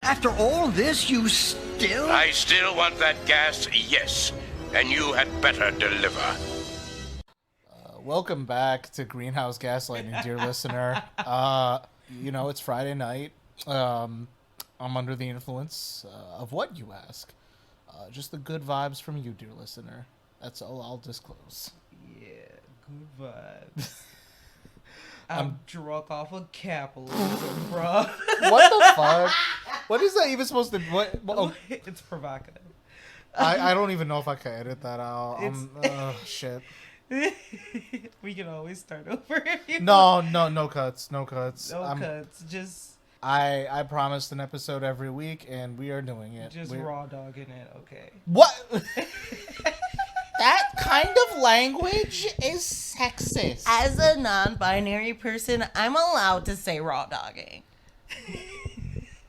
After all this, you still... I still want that gas, yes. And you had better deliver. Welcome back to Greenhouse Gaslighting, dear listener. It's Friday night. I'm under the influence of what, you ask? Just the good vibes from you, dear listener. That's all I'll disclose. Yeah, good vibes. I'm drunk off of capitalism, bro. What the fuck? What is that even supposed to... What? Oh. It's provocative. I don't even know if I can edit that out. Shit. We can always start over. No cuts. No cuts. Just... I promised an episode every week, and we are doing it. We're raw dogging it, okay. What? That kind of language is sexist. As a non-binary person, I'm allowed to say raw dogging.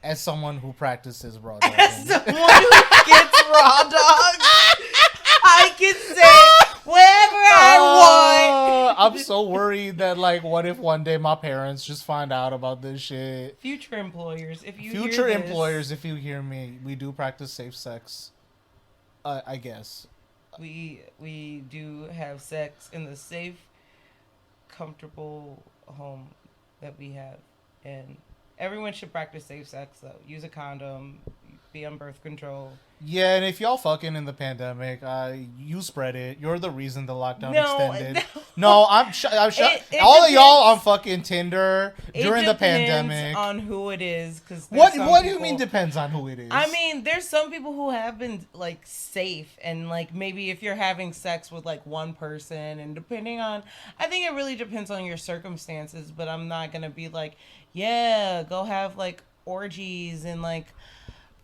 As someone who practices raw dogging. As someone who gets raw dogged, I can say whatever I want. I'm so worried that, what if one day my parents just find out about this shit? Future employers, if you if you hear me, we do practice safe sex. I guess. We do have sex in the safe, comfortable home that we have, and everyone should practice safe sex though. Use a condom, be on birth control. Yeah, and if y'all fucking in the pandemic, you spread it. You're the reason the lockdown extended. No, I'm all of y'all on fucking Tinder during the pandemic. On who it is, because what do you mean depends on who it is? I mean, there's some people who have been safe, and maybe if you're having sex with one person, and depending on, I think it really depends on your circumstances. But I'm not gonna be yeah, go have orgies and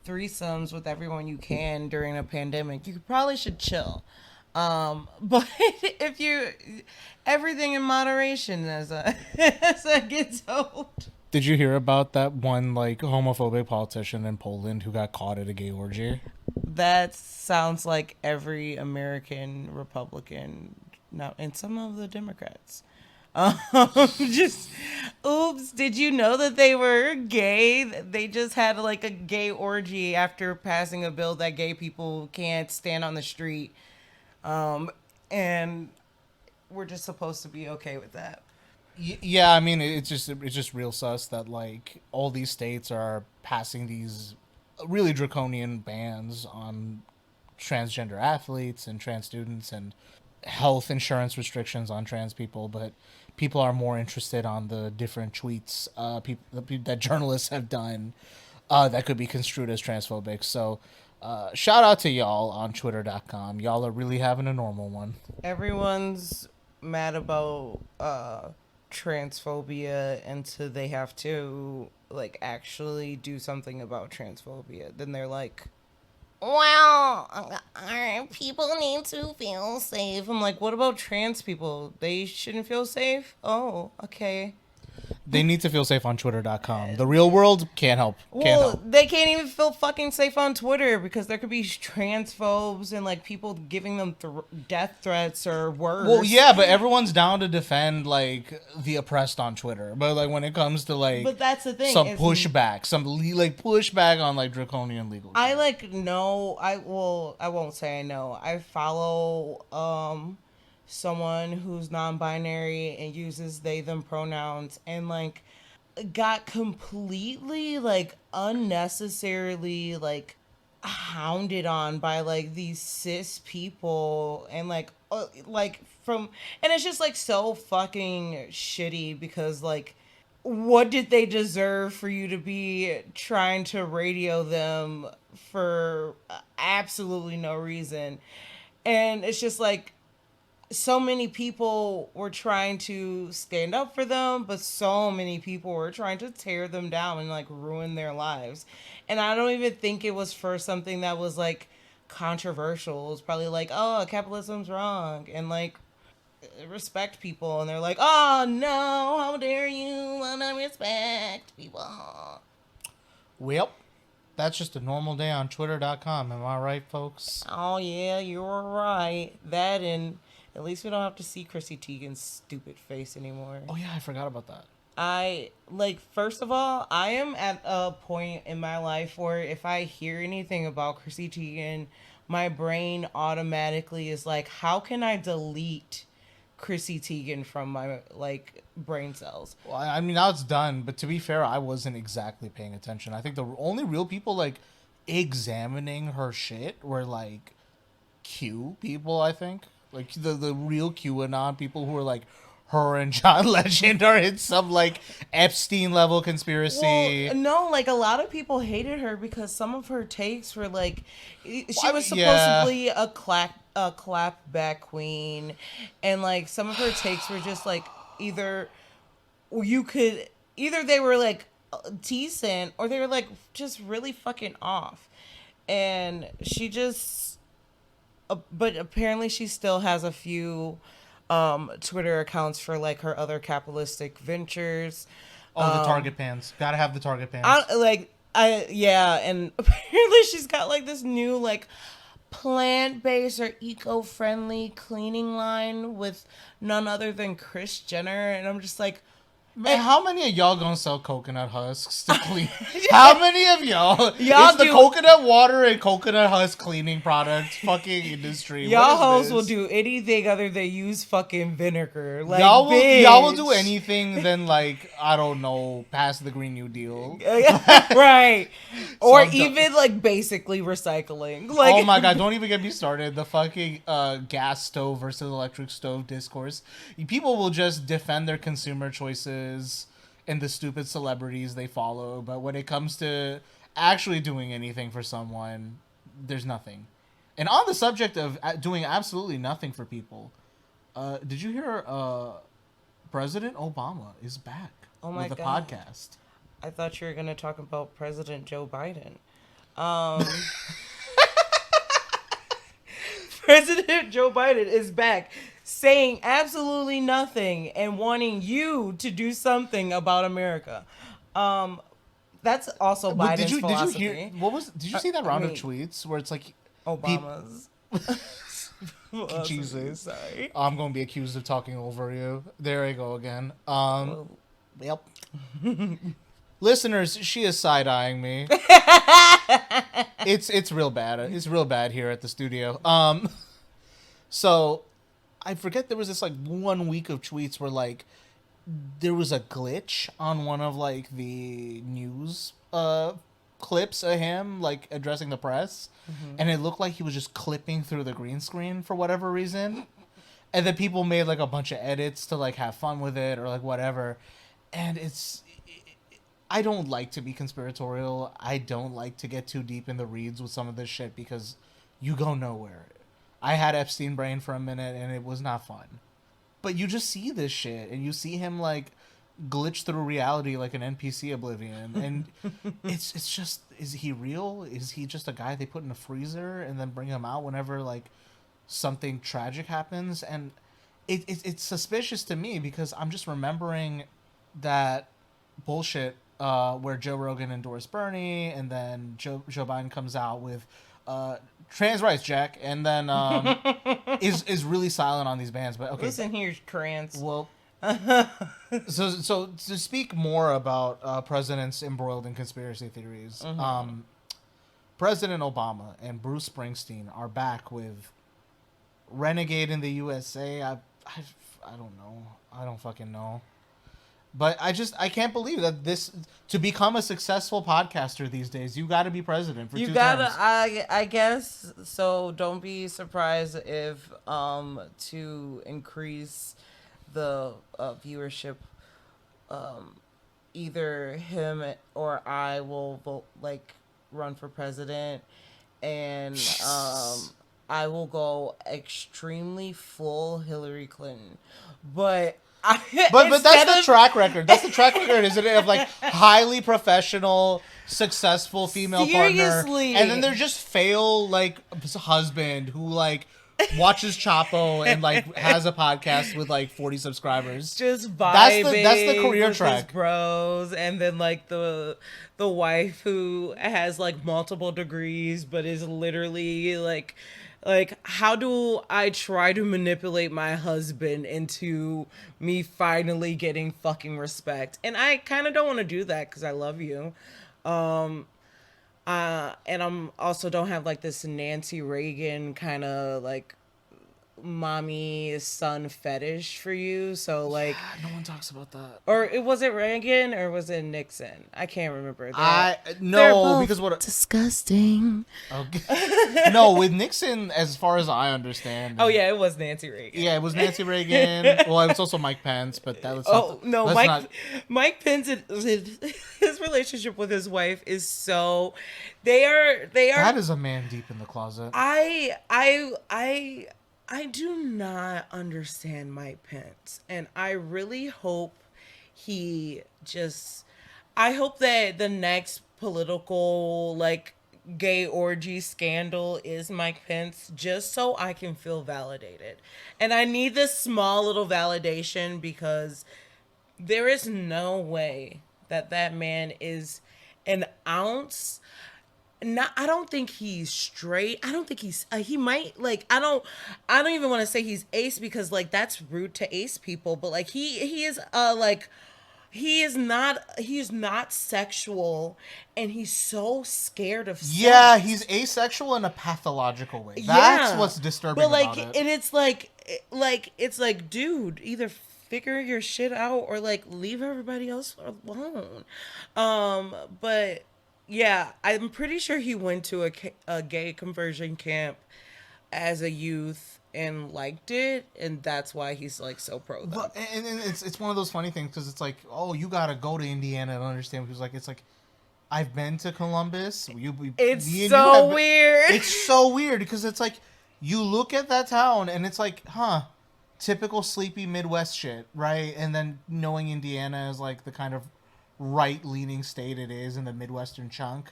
threesomes with everyone you can during a pandemic. You probably should chill. But if you, everything in moderation, as I get told. Did you hear about that one homophobic politician in Poland who got caught at a gay orgy? That sounds like every American Republican now, and some of the Democrats. Oops, did you know that they were gay? They just had a gay orgy after passing a bill that gay people can't stand on the street. And we're just supposed to be okay with that. Yeah, I mean, it's just real sus that all these states are passing these really draconian bans on transgender athletes and trans students and health insurance restrictions on trans people, but people are more interested on the different tweets that journalists have done that could be construed as transphobic. So shout out to y'all on twitter.com. Y'all are really having a normal one. Everyone's mad about transphobia until they have to actually do something about transphobia. Then they're well, people need to feel safe. I'm what about trans people? They shouldn't feel safe? Oh, okay. They need to feel safe on twitter.com. The real world can't help. They can't even feel fucking safe on Twitter because there could be transphobes and people giving them death threats or worse. Well, yeah, but everyone's down to defend the oppressed on Twitter. But when it comes to but that's the thing. Some pushback on draconian legal shit. I won't say I know. I follow someone who's non-binary and uses they them pronouns and got completely unnecessarily hounded on by these cis people and from, and it's just so fucking shitty because what did they deserve for you to be trying to radio them for absolutely no reason? And it's just so many people were trying to stand up for them, but so many people were trying to tear them down and ruin their lives. And I don't even think it was for something that was controversial. It was probably oh, capitalism's wrong, and respect people. And they're oh no, how dare you wanna respect people? Well, that's just a normal day on twitter.com. Am I right, folks? Oh yeah, you're right. That, and at least we don't have to see Chrissy Teigen's stupid face anymore. Oh, yeah, I forgot about that. First of all, I am at a point in my life where if I hear anything about Chrissy Teigen, my brain automatically is like, how can I delete Chrissy Teigen from my brain cells? Well, I mean, now it's done, but to be fair, I wasn't exactly paying attention. I think the only real people examining her shit were Q people, I think. The real QAnon people who are her and John Legend are in some Epstein level conspiracy. Well, no, a lot of people hated her because some of her takes were she was supposedly a clapback queen, and some of her takes were just either they were decent or they were just really fucking off, and she just but apparently she still has a few Twitter accounts for her other capitalistic ventures. Oh, the Target pants. Gotta have the Target pants. And apparently she's got this new plant-based or eco-friendly cleaning line with none other than Kris Jenner, and I'm just man, how many of y'all gonna sell coconut husks to clean? How many of y'all? Y'all it's the coconut water and coconut husk cleaning product fucking industry. Y'all hoes will do anything other than use fucking vinegar. Y'all will do anything than I don't know, pass the Green New Deal. Right. Or even basically recycling. Oh my god, don't even get me started. The fucking gas stove versus electric stove discourse. People will just defend their consumer choices and the stupid celebrities they follow, but when it comes to actually doing anything for someone, there's nothing. And on the subject of doing absolutely nothing for people, did you hear President Obama is back with a podcast? I thought you were going to talk about President Joe Biden. President Joe Biden is back, saying absolutely nothing and wanting you to do something about America. That's also Biden's philosophy. Did you see that round of tweets where it's Obama's? Jesus, sorry. I'm gonna be accused of talking over you. There I go again. Yep. Listeners, she is side-eyeing me. It's real bad. It's real bad here at the studio. So I forget there was this 1 week of tweets where there was a glitch on one of the news clips of him addressing the press, and it looked like he was just clipping through the green screen for whatever reason, and then people made a bunch of edits to have fun with it or whatever, and I don't like to be conspiratorial. I don't like to get too deep in the reeds with some of this shit because you go nowhere. I had Epstein brain for a minute and it was not fun. But you just see this shit and you see him glitch through reality like an NPC Oblivion, and it's just, is he real? Is he just a guy they put in a freezer and then bring him out whenever something tragic happens? And it's suspicious to me because I'm just remembering that bullshit where Joe Rogan endorsed Bernie, and then Joe Biden comes out with trans rights, Jack, and then is really silent on these bans. But okay, listen here, Krantz. Well, so to speak more about presidents embroiled in conspiracy theories, President Obama and Bruce Springsteen are back with Renegade in the USA. I don't know. I don't fucking know. But I can't believe that to become a successful podcaster these days, you got to be president for 2 terms. I guess so. Don't be surprised if to increase the viewership, either him or I will vote run for president, and I will go extremely full Hillary Clinton, but that's the track record. That's the track record, isn't it? Of highly professional, successful female partner, and then there's just fail husband who watches Chapo and has a podcast with 40 subscribers. Just vibing. That's the career with track, his bros, and then the wife who has multiple degrees but is literally Like, how do I try to manipulate my husband into me finally getting fucking respect? And I kind of don't want to do that because I love you. And I'm also don't have like this Nancy Reagan kind of like mommy son fetish for you. So like, no one talks about that. or it was it Reagan or was it Nixon? I can't remember. They're They're both because what disgusting. Okay. No, with Nixon, as far as I understand. Oh yeah, it was Nancy Reagan. Yeah, it was Nancy Reagan. Well, it was also Mike Pence, but that was Mike Pence, his relationship with his wife is so they are that is a man deep in the closet. I do not understand Mike Pence, and I really hope I hope that the next political like gay orgy scandal is Mike Pence, just so I can feel validated. And I need this small little validation because there is no way that man is an ounce. I don't think he's straight. I don't think he might like, I don't even want to say he's ace because like that's rude to ace people, but like he is like, he is not sexual, and he's so scared of sex. Yeah, he's asexual in a pathological way. That's what's disturbing about it. And it's like, dude, either figure your shit out or like leave everybody else alone. But yeah, I'm pretty sure he went to a gay conversion camp as a youth and liked it, and that's why he's like so pro them. But, and it's one of those funny things because it's like, oh, you gotta go to Indiana to understand. Because like it's like, I've been to Columbus. It's so weird. It's so weird because it's like you look at that town and it's like, typical sleepy Midwest shit, right? And then knowing Indiana is like the kind of right-leaning state it is in the Midwestern chunk,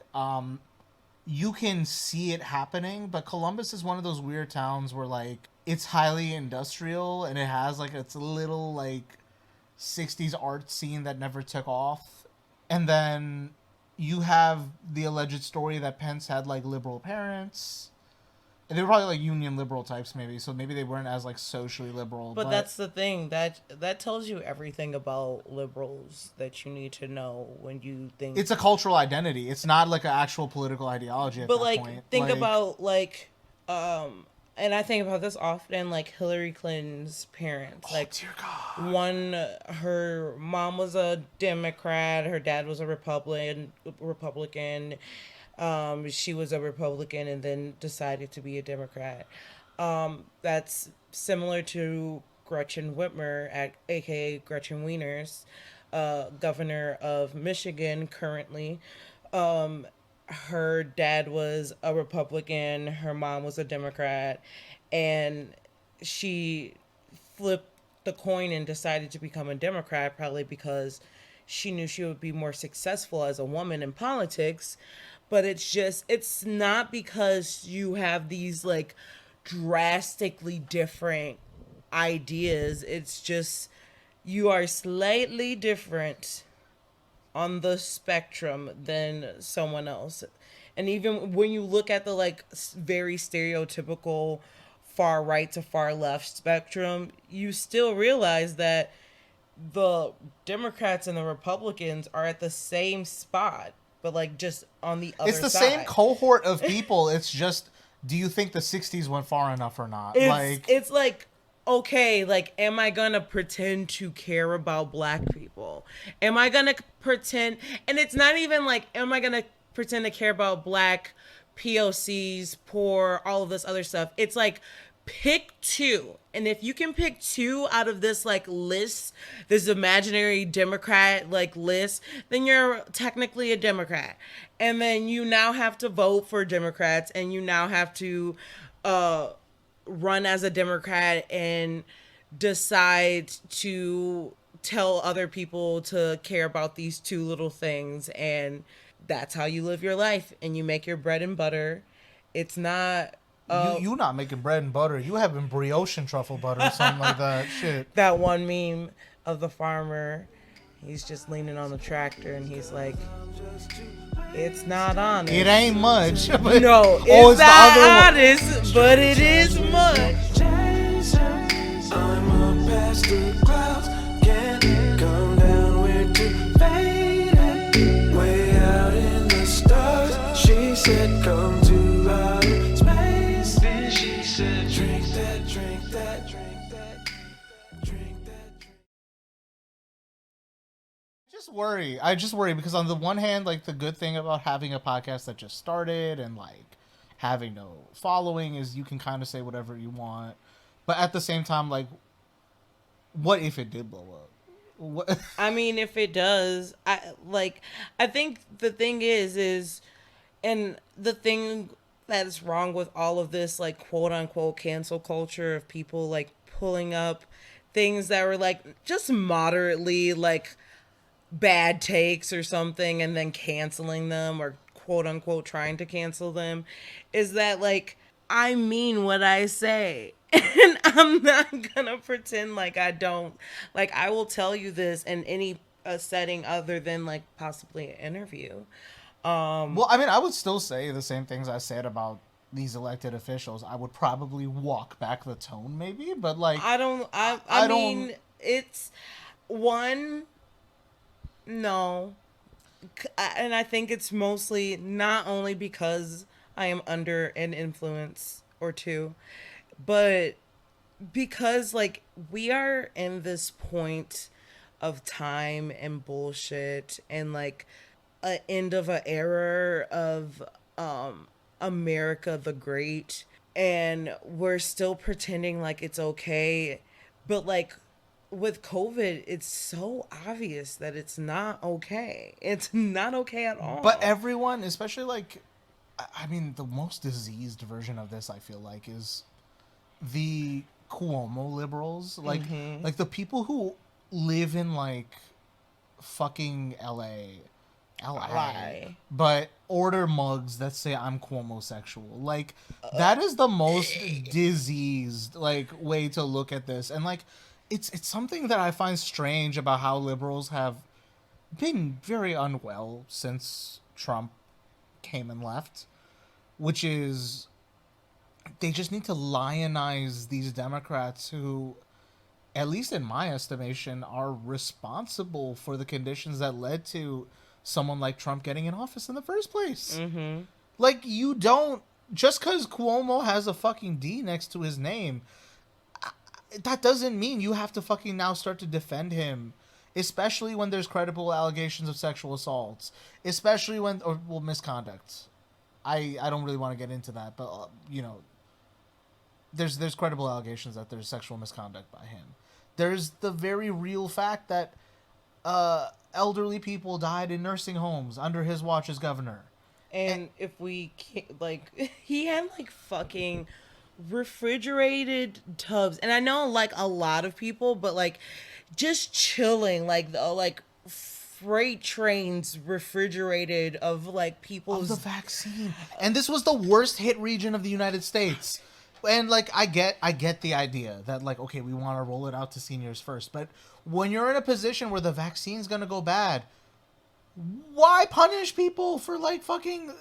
you can see it happening. But Columbus is one of those weird towns where like it's highly industrial and it has like its little like 60s art scene that never took off. And then you have the alleged story that Pence had like liberal parents. They were probably like union liberal types, maybe. So maybe they weren't as like socially liberal. But that's the thing that tells you everything about liberals that you need to know when you think it's a cultural identity. It's not like an actual political ideology. At but that like point. think about like, and I think about this often. Like Hillary Clinton's parents. Oh, like, dear God. One, her mom was a Democrat. Her dad was a Republican. She was a Republican and then decided to be a Democrat. That's similar to Gretchen Whitmer, aka Gretchen Wieners, governor of Michigan currently. Her dad was a Republican, her mom was a Democrat, and she flipped the coin and decided to become a Democrat probably because she knew she would be more successful as a woman in politics. But it's not because you have these like drastically different ideas. It's just you are slightly different on the spectrum than someone else. And even when you look at the like very stereotypical far right to far left spectrum, you still realize that the Democrats and the Republicans are at the same spot, but like just on the other side. It's the same cohort of people. It's just, do you think the 60s went far enough or not? It's like, okay, like, am I gonna pretend to care about black people? Am I gonna pretend, and it's not even like, am I gonna pretend to care about black POCs, poor, all of this other stuff? It's like, pick two. And if you can pick two out of this like list, this imaginary Democrat like list, then you're technically a Democrat. And then you now have to vote for Democrats, and you now have to run as a Democrat and decide to tell other people to care about these two little things. And that's how you live your life, and you make your bread and butter. It's not... you not making bread and butter. You having brioche and truffle butter or something like that. Shit. That one meme of the farmer. He's just leaning on the tractor and he's like, it's not honest. It ain't much. But no, it's not honest, but it is much. I'm up past the clouds, can't come down, we're too faded. Way out in the stars, she said come to outer space. Then she said drink that, drink that, drink that, drink that, drink. I just worry because on the one hand, like, the good thing about having a podcast that just started and like having no following is you can kind of say whatever you want. But at the same time, like, what if it did blow up? What? I mean, if it does, I think the thing is, and the thing that's wrong with all of this, like, quote unquote cancel culture of people like pulling up things that were like just moderately like bad takes or something and then canceling them or quote unquote trying to cancel them, is that like, I mean what I say. And I'm not gonna pretend like I don't. Like, I will tell you this in any setting other than like possibly an interview. Well, I mean, I would still say the same things I said about these elected officials. I would probably walk back the tone, maybe, but like, I mean, it's one. No, and I think it's mostly not only because I am under an influence or two, but because like we are in this point of time and bullshit and like an end of an era of America the Great, and we're still pretending like it's okay, but like with COVID, it's so obvious that it's not okay. It's not okay at all. But everyone, especially like, I mean, the most diseased version of this, I feel like, is the Cuomo liberals. Like, like the people who live in like fucking LA, but order mugs that say I'm Cuomo-sexual. Like, that is the most diseased like way to look at this. And like, it's something that I find strange about how liberals have been very unwell since Trump came and left, which is they just need to lionize these Democrats who, at least in my estimation, are responsible for the conditions that led to someone like Trump getting in office in the first place. Mm-hmm. Like, you don't, just because Cuomo has a fucking D next to his name, that doesn't mean you have to fucking now start to defend him, especially when there's credible allegations of sexual assaults, especially when, or well, misconduct. I don't really want to get into that, but you know, there's credible allegations that there's sexual misconduct by him. There's the very real fact that elderly people died in nursing homes under his watch as governor. And if we can't, like, he had like fucking refrigerated tubs, and I know like a lot of people, but like just chilling, like the like freight trains refrigerated of like people's of the vaccine. And this was the worst hit region of the United States. And like, I get the idea that like, okay, we want to roll it out to seniors first, but when you're in a position where the vaccine's gonna go bad, why punish people for like fucking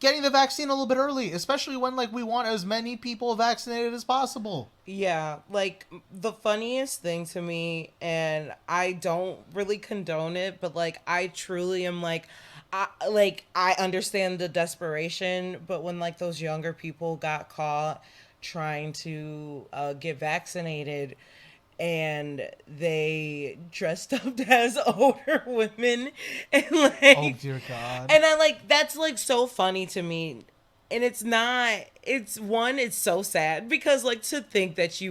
getting the vaccine a little bit early, especially when like we want as many people vaccinated as possible? Yeah, like the funniest thing to me, and I don't really condone it, but like I truly am like, I understand the desperation, but when like those younger people got caught trying to get vaccinated, and they dressed up as older women, and like, oh dear God. And I like, that's like so funny to me. And it's not, it's so sad because like to think that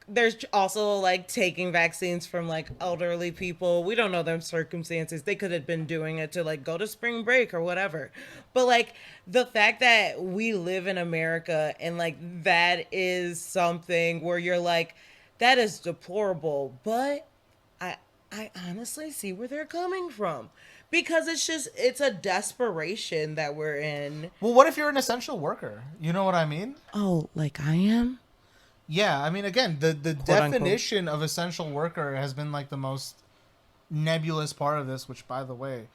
there's also like taking vaccines from like elderly people. We don't know their circumstances. They could have been doing it to like go to spring break or whatever. But like the fact that we live in America and like that is something where you're like, that is deplorable. But I honestly see where they're coming from. Because it's a desperation that we're in. Well, what if you're an essential worker? You know what I mean? Oh, like I am? Yeah, I mean, again, the Quote, unquote. definition of essential worker has been like the most nebulous part of this, which, by the way,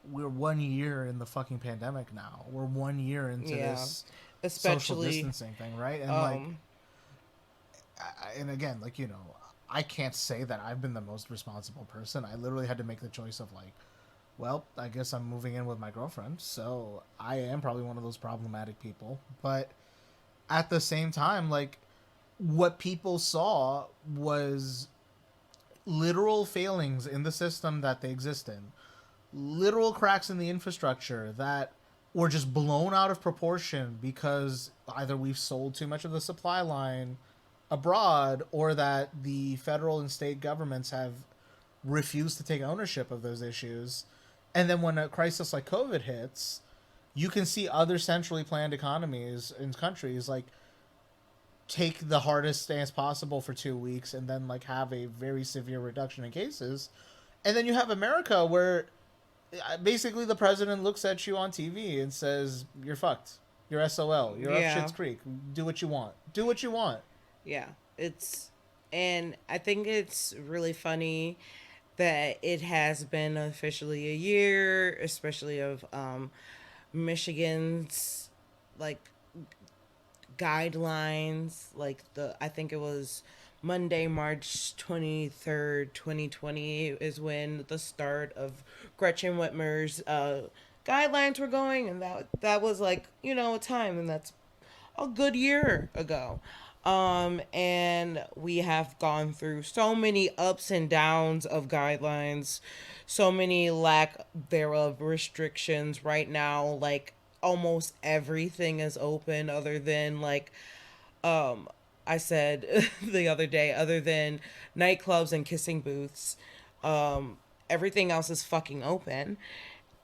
we're 1 year in the fucking pandemic now. We're 1 year into this social especially distancing thing, right? And and again, like, you know, I can't say that I've been the most responsible person. I literally had to make the choice of like, well, I guess I'm moving in with my girlfriend, so I am probably one of those problematic people. But at the same time, like, what people saw was literal failings in the system that they exist in, literal cracks in the infrastructure that were just blown out of proportion because either we've sold too much of the supply line abroad or that the federal and state governments have refused to take ownership of those issues. And then when a crisis like COVID hits, you can see other centrally planned economies in countries like take the hardest stance possible for 2 weeks and then like have a very severe reduction in cases. And then you have America where basically the president looks at you on TV and says, you're fucked. You're SOL. You're up Schitt's Creek. Do what you want. Do what you want. Yeah, and I think it's really funny that it has been officially a year, especially of Michigan's like guidelines, like I think it was Monday, March 23rd, 2020 is when the start of Gretchen Whitmer's guidelines were going, and that was like, you know, a time, and that's a good year ago. And we have gone through so many ups and downs of guidelines, so many lack thereof restrictions. Right now, like, almost everything is open other than like I said the other day, other than nightclubs and kissing booths. Everything else is fucking open,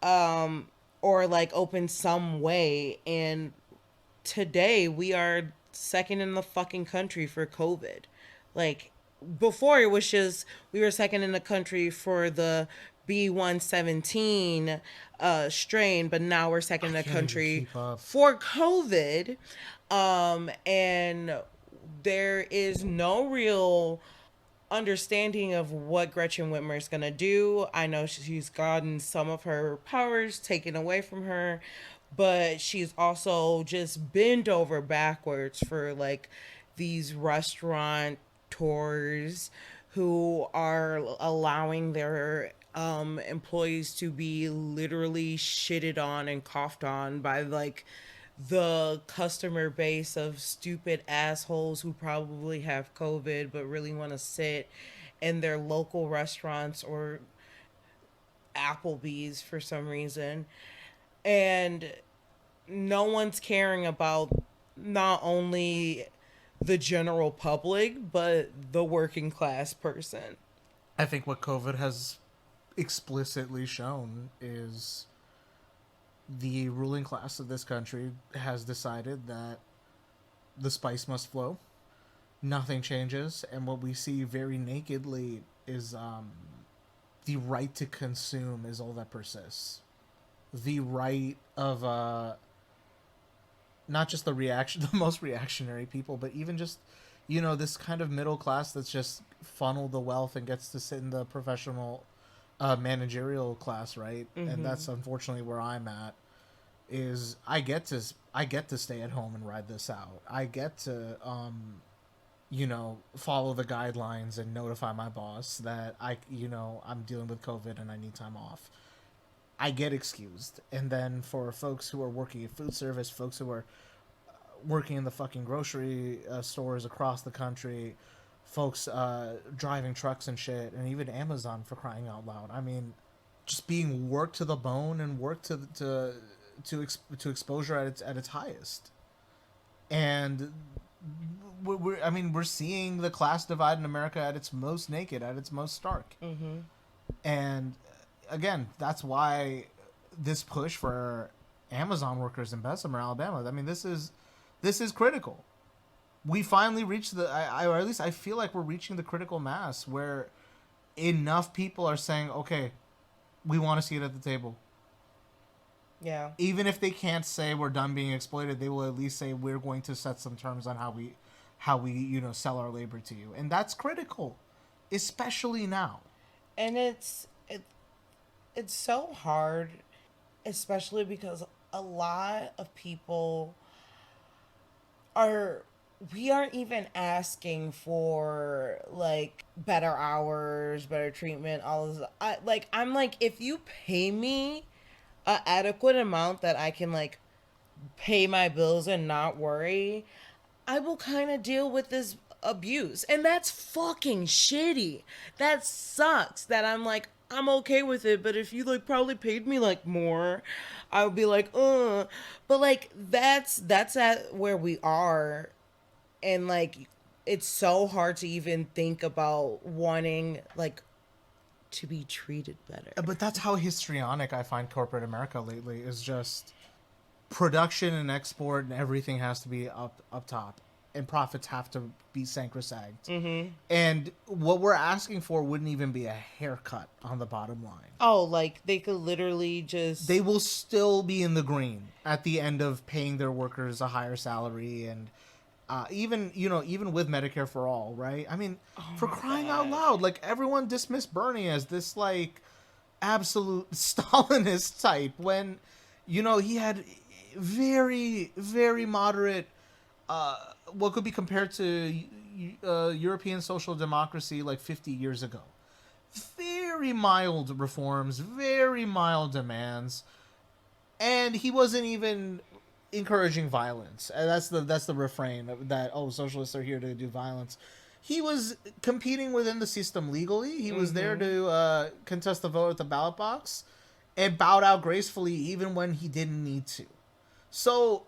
or like open some way. And today we are second in the fucking country for COVID. Like, before it was just we were second in the country for the B117 strain, but now we're second in the country for COVID. And there is no real understanding of what Gretchen Whitmer is gonna do. I know she's gotten some of her powers taken away from her, but she's also just bent over backwards for like these restaurateurs who are allowing their employees to be literally shitted on and coughed on by like the customer base of stupid assholes who probably have COVID but really want to sit in their local restaurants or Applebee's for some reason. And no one's caring about not only the general public, but the working class person. I think what COVID has explicitly shown is the ruling class of this country has decided that the spice must flow. Nothing changes. And what we see very nakedly is the right to consume is all that persists. The right of not just the most reactionary people, but even just, you know, this kind of middle class that's just funneled the wealth and gets to sit in the professional managerial class, right? Mm-hmm. And that's unfortunately where I'm at. Is I get to stay at home and ride this out. I get to you know, follow the guidelines and notify my boss that I'm dealing with COVID and I need time off. I get excused. And then for folks who are working in food service, folks who are working in the fucking grocery stores across the country, folks driving trucks and shit, and even Amazon, for crying out loud. I mean, just being worked to the bone and worked to exposure at its highest. And we're seeing the class divide in America at its most naked, at its most stark. Mm-hmm. And again, that's why this push for Amazon workers in Bessemer, Alabama. I mean, this is critical. We finally reached or at least I feel like we're reaching the critical mass where enough people are saying, okay, we want a seat at the table. Yeah. Even if they can't say we're done being exploited, they will at least say we're going to set some terms on how we, sell our labor to you. And that's critical, especially now. And it's so hard, especially because a lot of people we aren't even asking for like better hours, better treatment, all of that. I'm like, if you pay me a adequate amount that I can like pay my bills and not worry, I will kind of deal with this abuse. And that's fucking shitty. That sucks that I'm okay with it, but if you like probably paid me like more, I would be like, but like that's at where we are. And like it's so hard to even think about wanting like to be treated better. But that's how histrionic I find corporate America lately, is just production and export and everything has to be up top, and profits have to be sacrosanct. Mm-hmm. And what we're asking for wouldn't even be a haircut on the bottom line. Oh, like they could literally just... They will still be in the green at the end of paying their workers a higher salary, and even with Medicare for all, right? I mean, for crying out loud, like everyone dismissed Bernie as this like absolute Stalinist type when, he had very, very moderate, what could be compared to European social democracy like 50 years ago. Very mild reforms, very mild demands, and he wasn't even encouraging violence. And that's the refrain that socialists are here to do violence. He was competing within the system legally. He was there to contest the vote at the ballot box and bowed out gracefully even when he didn't need to. So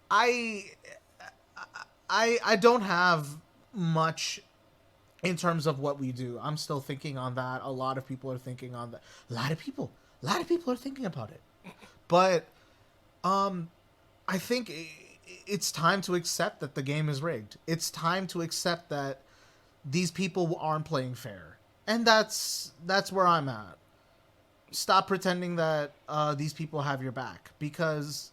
I don't have much in terms of what we do. I'm still thinking on that. A lot of people are thinking on that. A lot of people are thinking about it. But I think it's time to accept that the game is rigged. It's time to accept that these people aren't playing fair. And that's where I'm at. Stop pretending that these people have your back, because,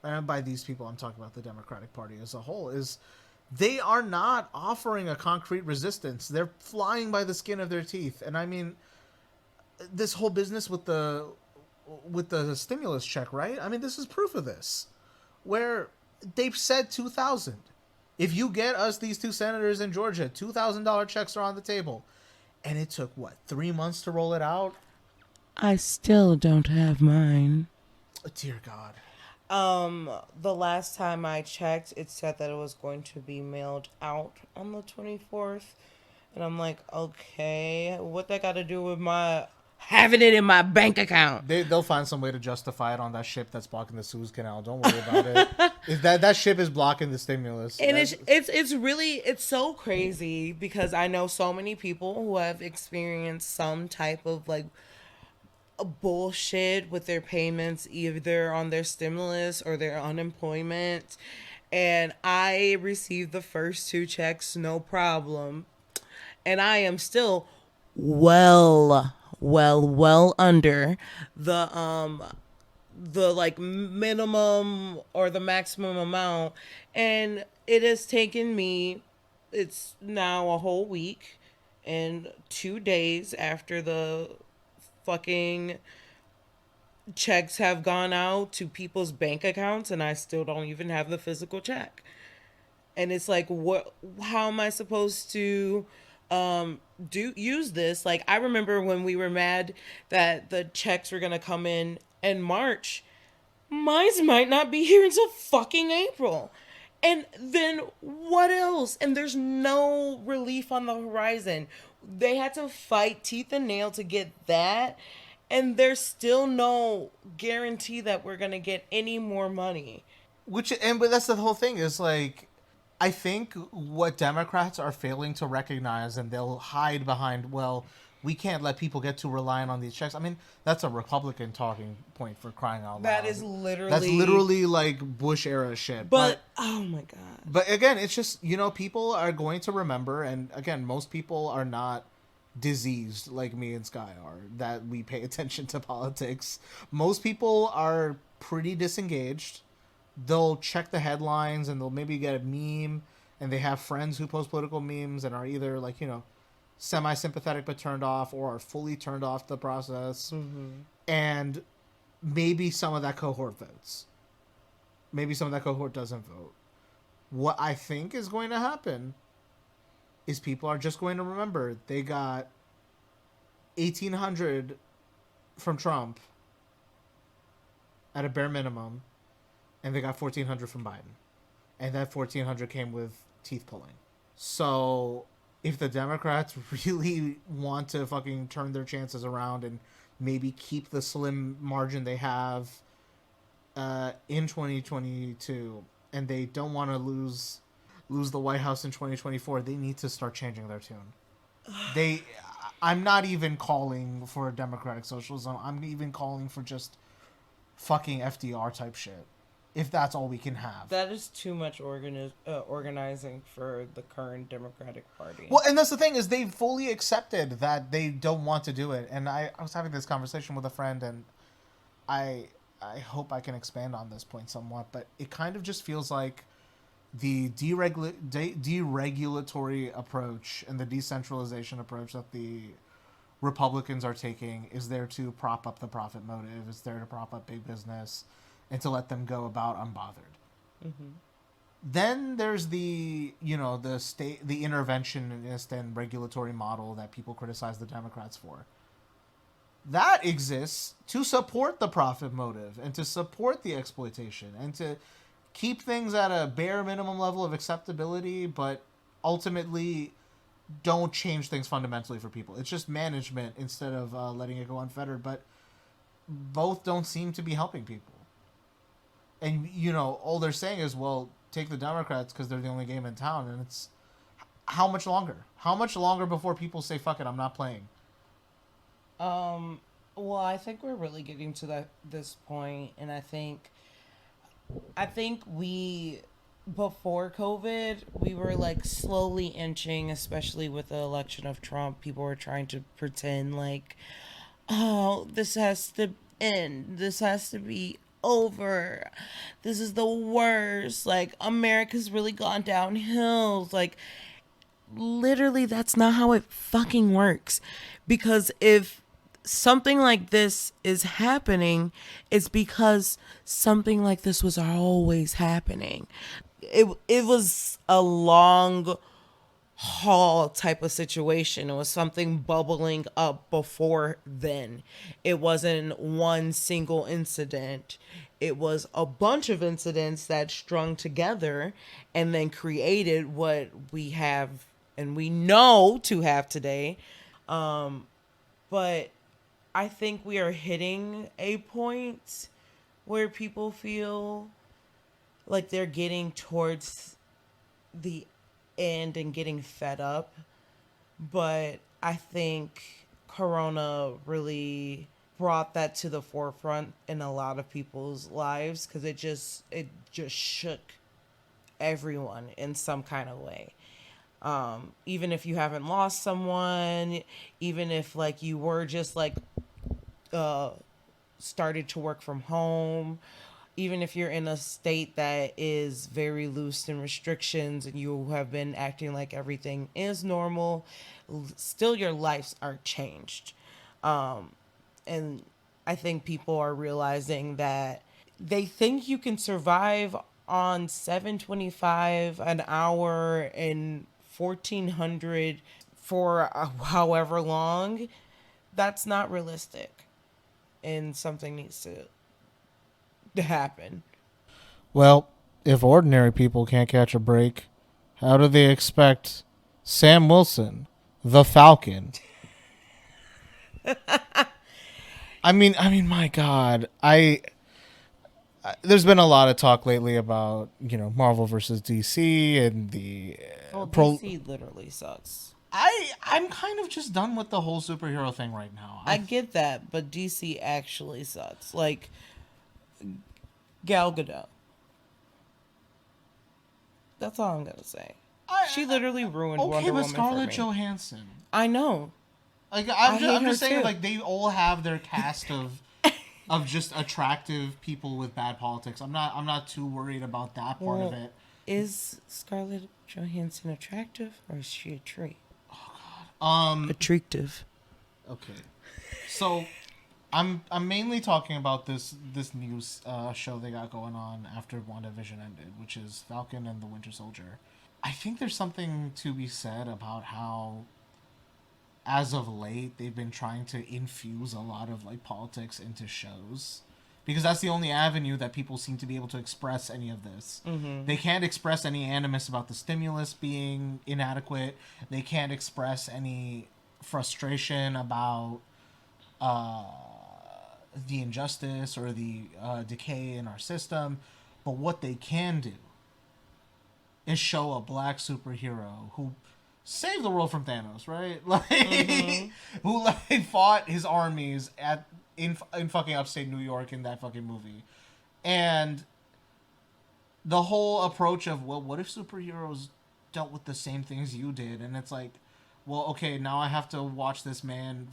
and by these people I'm talking about the Democratic Party as a whole, is they are not offering a concrete resistance. They're flying by the skin of their teeth. And I mean, this whole business with the stimulus check, right? I mean, this is proof of this, where they've said $2,000. If you get us these 2 senators in Georgia, $2,000 checks are on the table. And it took, 3 months to roll it out? I still don't have mine. Oh, dear God. The last time I checked, it said that it was going to be mailed out on the 24th. And I'm like, okay, what that got to do with my having it in my bank account? They'll find some way to justify it on that ship that's blocking the Suez Canal. Don't worry about it. That ship is blocking the stimulus. And it's so crazy, because I know so many people who have experienced some type of like bullshit with their payments, either on their stimulus or their unemployment. And I received the first 2 checks, no problem. And I am still well under the like minimum or the maximum amount. And it has taken me, it's now a whole week and 2 days after the fucking checks have gone out to people's bank accounts, and I still don't even have the physical check. And it's like, how am I supposed to use this? Like, I remember when we were mad that the checks were gonna come in March. Mine might not be here until fucking April. And then what else? And there's no relief on the horizon. They had to fight teeth and nail to get that. And there's still no guarantee that we're going to get any more money. But that's the whole thing, is like, I think what Democrats are failing to recognize, and they'll hide behind, well, we can't let people get too reliant on these checks. I mean, that's a Republican talking point, for crying out loud. That's literally like Bush era shit. But oh my God. But again, it's just, people are going to remember, and again, most people are not diseased like me and Skyy are, that we pay attention to politics. Most people are pretty disengaged. They'll check the headlines and they'll maybe get a meme and they have friends who post political memes and are either like, you know, semi-sympathetic but turned off, or are fully turned off the process. And maybe some of that cohort votes. Maybe some of that cohort doesn't vote. What I think is going to happen is people are just going to remember they got 1,800 from Trump at a bare minimum, and they got 1,400 from Biden. And that 1,400 came with teeth pulling. So if the Democrats really want to fucking turn their chances around and maybe keep the slim margin they have in 2022, and they don't want to lose the White House in 2024, they need to start changing their tune. I'm not even calling for democratic socialism. I'm even calling for just fucking FDR type shit, if that's all we can have. That is too much organizing for the current Democratic Party. Well, and that's the thing, is they fully accepted that they don't want to do it. And I was having this conversation with a friend, and I hope I can expand on this point somewhat, but it kind of just feels like the deregulatory approach and the decentralization approach that the Republicans are taking is there to prop up the profit motive, is there to prop up big business, and to let them go about unbothered. Then there's the interventionist and regulatory model that people criticize the Democrats for. That exists to support the profit motive and to support the exploitation and to keep things at a bare minimum level of acceptability, but ultimately don't change things fundamentally for people. It's just management instead of letting it go unfettered, but both don't seem to be helping people. And, you know, all they're saying is, well, take the Democrats because they're the only game in town. And it's, how much longer? How much longer before people say, fuck it, I'm not playing? Well, I think we're really getting to this point, and I think we, before COVID, we were like slowly inching, especially with the election of Trump. People were trying to pretend like, oh, this has to end. This has to be over. This is the worst. Like, America's really gone downhill. Like, literally, that's not how it fucking works. Because if something like this is happening, it's because something like this was always happening. It was a long haul type of situation. It was something bubbling up before then. It wasn't one single incident. It was a bunch of incidents that strung together and then created what we have and we know to have today. But I think we are hitting a point where people feel like they're getting towards the end and getting fed up. But I think Corona really brought that to the forefront in a lot of people's lives, because it just shook everyone in some kind of way. Even if you haven't lost someone, even if like you were just like started to work from home, even if you're in a state that is very loose in restrictions and you have been acting like everything is normal, still your lives are changed. And I think people are realizing that they think you can survive on $7.25 an hour and $1,400 for however long. That's not realistic, and something needs to happen. Well, if ordinary people can't catch a break, how do they expect Sam Wilson, the Falcon? I mean, my God, there's been a lot of talk lately about, you know, Marvel versus DC and the DC literally sucks. I'm kind of just done with the whole superhero thing right now. I get that, but DC actually sucks. Like Gal Gadot. That's all I'm gonna say. She literally ruined Wonder Woman for me. Okay, but Scarlett Johansson. I know. Like I'm just saying, like, they all have their cast of just attractive people with bad politics. I'm not too worried about that part of it. Is Scarlett Johansson attractive or is she a tree? Attractive. Okay. So I'm mainly talking about this news show they got going on after WandaVision ended, which is Falcon and the Winter Soldier. I think there's something to be said about how, as of late, they've been trying to infuse a lot of like politics into shows, because that's the only avenue that people seem to be able to express any of this. Mm-hmm. They can't express any animus about the stimulus being inadequate. They can't express any frustration about the injustice or the decay in our system. But what they can do is show a black superhero who saved the world from Thanos, right? Like, who like fought his armies in fucking upstate New York in that fucking movie. And the whole approach of, well, what if superheroes dealt with the same things you did? And it's like, well, okay, now I have to watch this man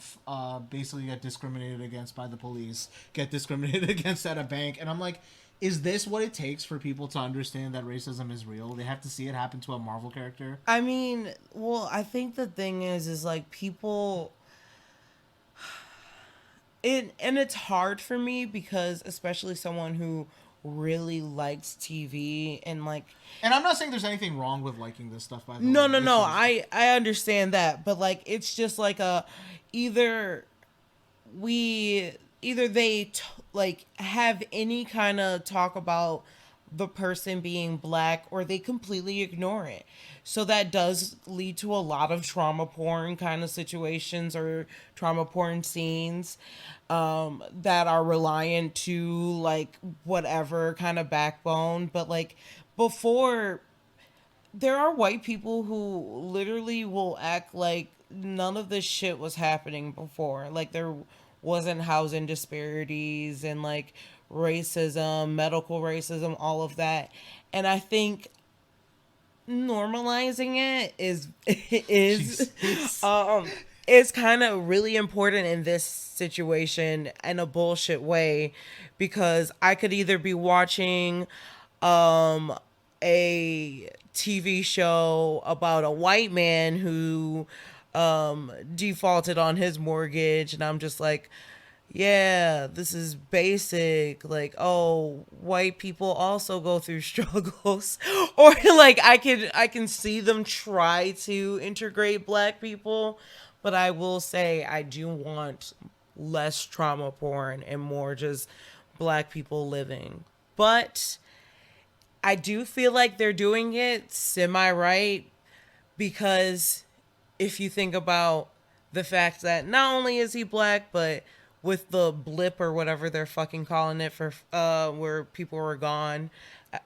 basically get discriminated against by the police, get discriminated against at a bank. And I'm like, is this what it takes for people to understand that racism is real? They have to see it happen to a Marvel character? I mean, well, I think the thing is like people... and it's hard for me because especially someone who really likes TV and like... And I'm not saying there's anything wrong with liking this stuff, by the way. No. I understand that. But like, it's just like either they like have any kind of talk about the person being black or they completely ignore it. So that does lead to a lot of trauma porn kind of situations or trauma porn scenes that are reliant to like whatever kind of backbone. But like before, there are white people who literally will act like none of this shit was happening before. Like there wasn't housing disparities and like racism, medical racism, all of that. And I think normalizing it is kind of really important in this situation in a bullshit way, because I could either be watching a TV show about a white man who defaulted on his mortgage, and I'm just like, yeah, this is basic. Like, oh, white people also go through struggles. Or like I can see them try to integrate black people, but I will say I do want less trauma porn and more just black people living. But I do feel like they're doing it semi-right, because if you think about the fact that not only is he black, but with the blip or whatever they're fucking calling it for where people were gone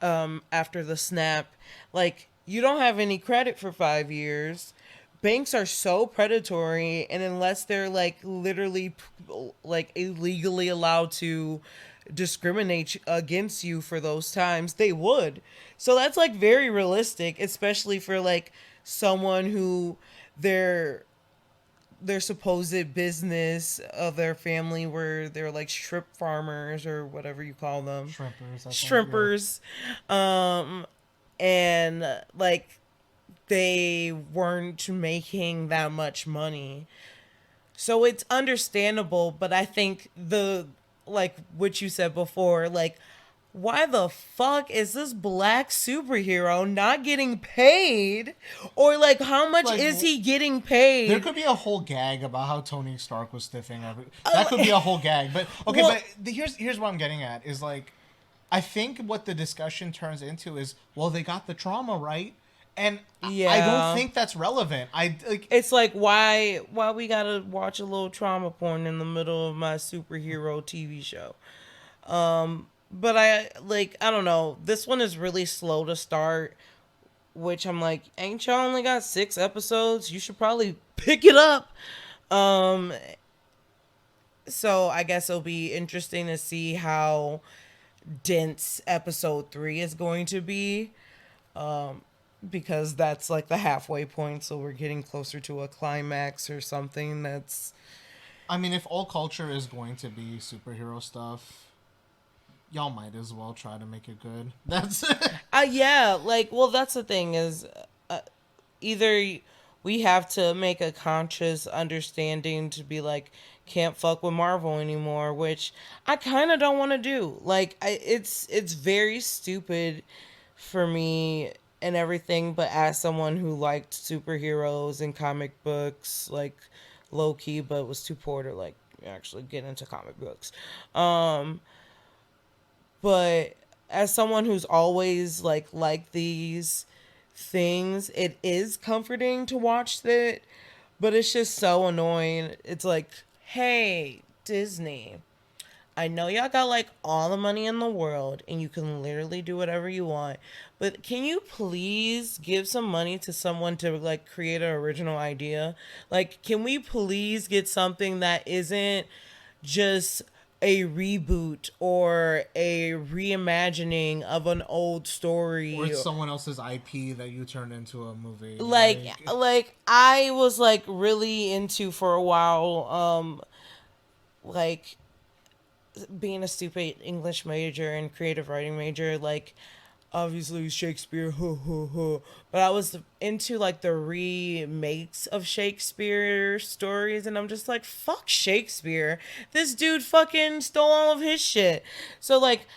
after the snap, like, you don't have any credit for 5 years. Banks are so predatory, and unless they're like literally like illegally allowed to discriminate against you for those times, they would. So that's like very realistic, especially for like someone who their supposed business of their family where they're like shrimp farmers or whatever you call them. Shrimpers. And like they weren't making that much money. So it's understandable, but I think like what you said before, like, why the fuck is this black superhero not getting paid? Or like, how much is he getting paid? There could be a whole gag about how Tony Stark was stiffing. That could be a whole gag. But okay, well, but here's what I'm getting at is like, I think what the discussion turns into is, well, they got the trauma right. And yeah. I don't think that's relevant. It's like, why we gotta watch a little trauma porn in the middle of my superhero TV show? But I don't know. This one is really slow to start, which I'm like, ain't y'all only got 6 episodes? You should probably pick it up. So I guess it'll be interesting to see how dense episode 3 is going to be. Because that's like the halfway point, so we're getting closer to a climax or something. I mean, if all culture is going to be superhero stuff, y'all might as well try to make it good. That's Yeah, like, well, that's the thing is, either we have to make a conscious understanding to be like, can't fuck with Marvel anymore, which I kind of don't want to do. Like, it's very stupid for me and everything, but as someone who liked superheroes and comic books, like, low key, but was too poor to like actually get into comic books. But as someone who's always like these things, it is comforting to watch that, but it's just so annoying. It's like, hey, Disney, I know y'all got like all the money in the world and you can literally do whatever you want, but can you please give some money to someone to like create an original idea? Like, can we please get something that isn't just a reboot or a reimagining of an old story, or it's someone else's IP that you turned into a movie. Like I was like really into for a while, like being a stupid English major and creative writing major, like obviously Shakespeare, but I was into like the remakes of Shakespeare stories, and I'm just like, fuck Shakespeare. This dude fucking stole all of his shit. So like,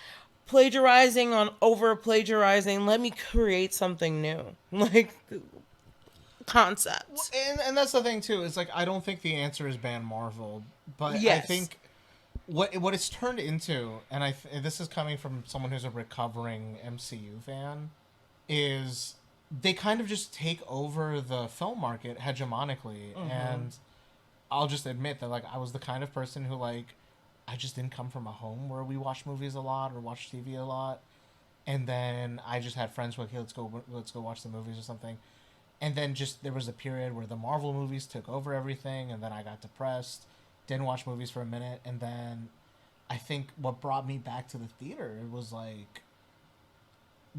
plagiarizing on over plagiarizing, let me create something new. Like, concept. And that's the thing too, is like, I don't think the answer is ban Marvel, but yes. I think what it's turned into, and this is coming from someone who's a recovering MCU fan, is they kind of just take over the film market hegemonically. Mm-hmm. And I'll just admit that, like, I was the kind of person who, like, I just didn't come from a home where we watch movies a lot or watch TV a lot. And then I just had friends who were like, hey, let's go watch the movies or something. And then just there was a period where the Marvel movies took over everything, and then I got depressed. Didn't watch movies for a minute, and then I think what brought me back to the theater was like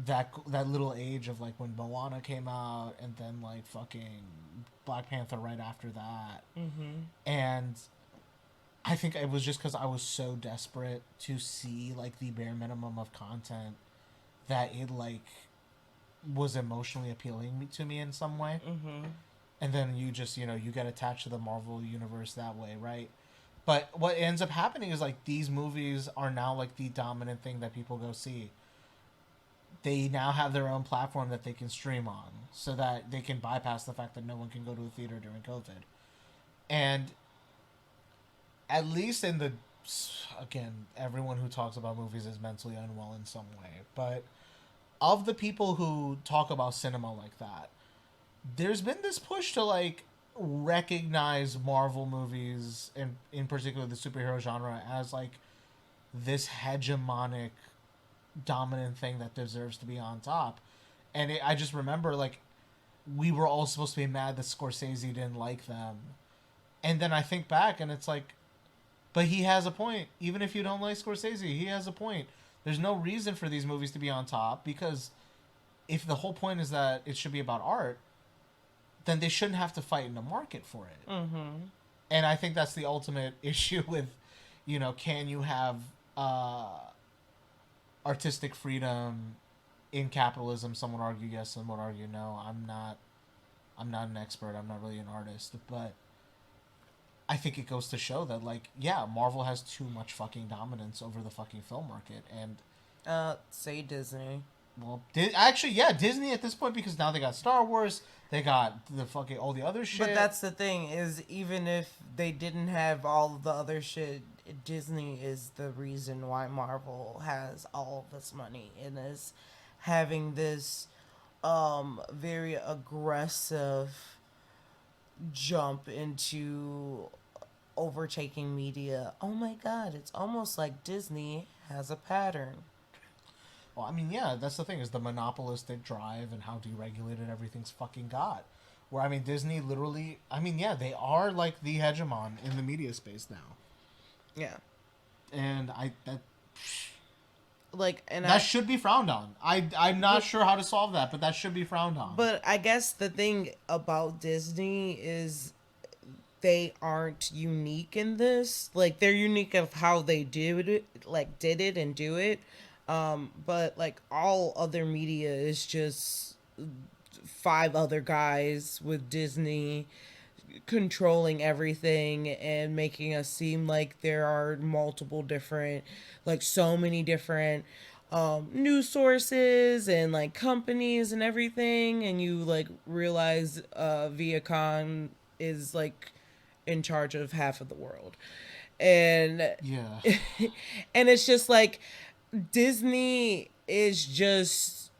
that little age of like when Moana came out, and then like fucking Black Panther right after that. Mm-hmm. And I think it was just because I was so desperate to see like the bare minimum of content that it like was emotionally appealing to me in some way. Mm-hmm. And then you just, you get attached to the Marvel universe that way, right? But what ends up happening is, like, these movies are now, like, the dominant thing that people go see. They now have their own platform that they can stream on, so that they can bypass the fact that no one can go to a theater during COVID. And at least again, everyone who talks about movies is mentally unwell in some way. But of the people who talk about cinema like that, there's been this push to, like, recognize Marvel movies, and in particular the superhero genre, as like this hegemonic dominant thing that deserves to be on top. And I just remember, like, we were all supposed to be mad that Scorsese didn't like them, and then I think back and it's like, but he has a point. Even if you don't like Scorsese, he has a point. There's no reason for these movies to be on top, because if the whole point is that it should be about art, then they shouldn't have to fight in the market for it. Mm-hmm. And I think that's the ultimate issue with, can you have artistic freedom in capitalism? Some would argue yes, some would argue no. I'm not an expert. I'm not really an artist. But I think it goes to show that, like, yeah, Marvel has too much fucking dominance over the fucking film market. And say Disney. Well, actually, yeah, Disney at this point, because now they got Star Wars, they got the fucking all the other shit. But that's the thing, is even if they didn't have all of the other shit, Disney is the reason why Marvel has all of this money and is having this very aggressive jump into overtaking media. Oh my god, it's almost like Disney has a pattern. Well, I mean, yeah, that's the thing, is the monopolistic drive and how deregulated everything's fucking got. Where, I mean, Disney literally, I mean, yeah, they are, like, the hegemon in the media space now. Yeah. And and that should be frowned on. I'm not sure how to solve that, but that should be frowned on. But I guess the thing about Disney is they aren't unique in this. Like, they're unique of how they did it and do it. But like all other media is just 5 other guys with Disney controlling everything and making us seem like there are multiple different, like so many different news sources and like companies and everything, and you like realize Viacom is like in charge of half of the world. And Yeah. and it's just like Disney is just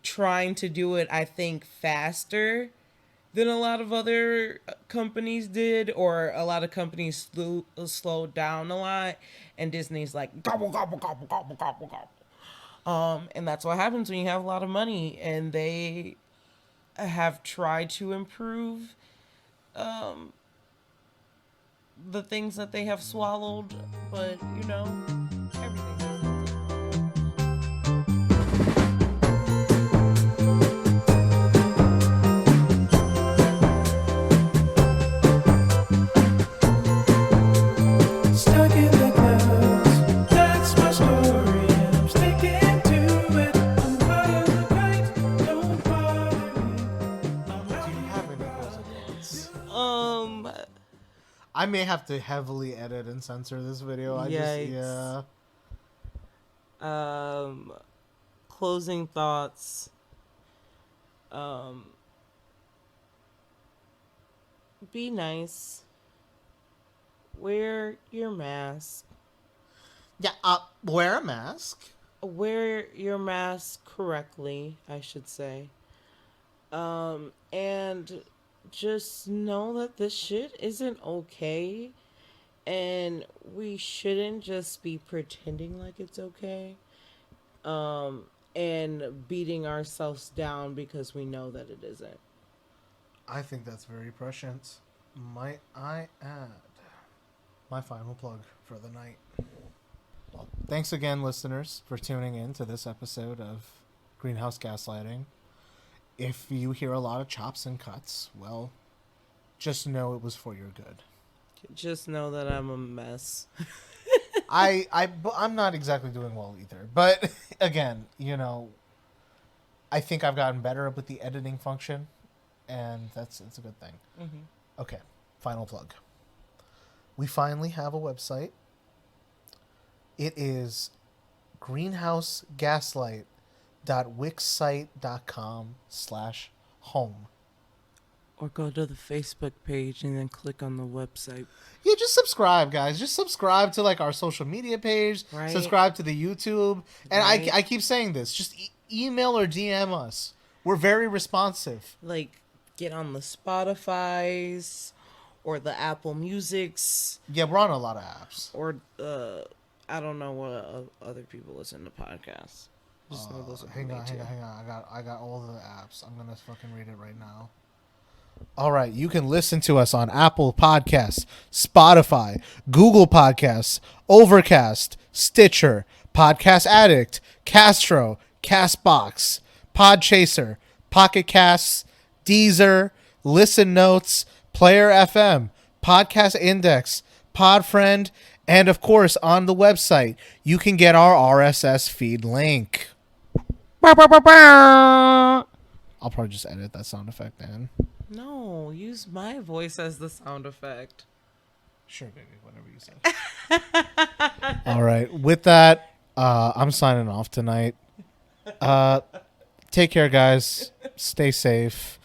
trying to do it, I think, faster than a lot of other companies did, or a lot of companies slowed down a lot, and Disney's like gobble gobble gobble gobble gobble gobble. And that's what happens when you have a lot of money, and they have tried to improve the things that they have swallowed, but you know, everything doesn't. Stuck in the clouds, that's my story, and I'm sticking to it. I'm part of the kite, don't bother me. Do you have any closing thoughts? Um, I may have to heavily edit and censor this video. Yikes. Closing thoughts. Be nice. Wear your mask. Yeah, wear a mask. Wear your mask correctly, I should say. And just know that this shit isn't okay, and we shouldn't just be pretending like it's okay, and beating ourselves down because we know that it isn't. I think that's very prescient. Might I add my final plug for the night. Well, thanks again, listeners, for tuning in to this episode of Greenhouse Gaslighting. If you hear a lot of chops and cuts, well, just know it was for your good. Just know that I'm a mess. I'm not exactly doing well either. But again, you know, I think I've gotten better with the editing function, and it's a good thing. Mm-hmm. Okay, final plug. We finally have a website. It is greenhousegaslight.wixsite.com/home. Or go to the Facebook page and then click on the website. Yeah, just subscribe, guys. Just subscribe to like our social media page. Right. Subscribe to the YouTube. And Right. I keep saying this. Just email or DM us. We're very responsive. Like, get on the Spotify's or the Apple Music's, Yeah, we're on a lot of apps. or I don't know what other people listen to podcasts. Just know those are Hang me on. too. I got all the apps. I'm gonna fucking read it right now. All right, you can listen to us on Apple Podcasts, Spotify, Google Podcasts, Overcast, Stitcher, Podcast Addict, Castro, Castbox, Podchaser, Pocket Casts, Deezer, Listen Notes, Player FM, Podcast Index, Podfriend, and of course on the website you can get our RSS feed link. I'll probably just edit that sound effect in. No, use my voice as the sound effect. Sure, baby, whatever you say. All right, with that, I'm signing off tonight. Take care, guys. Stay safe.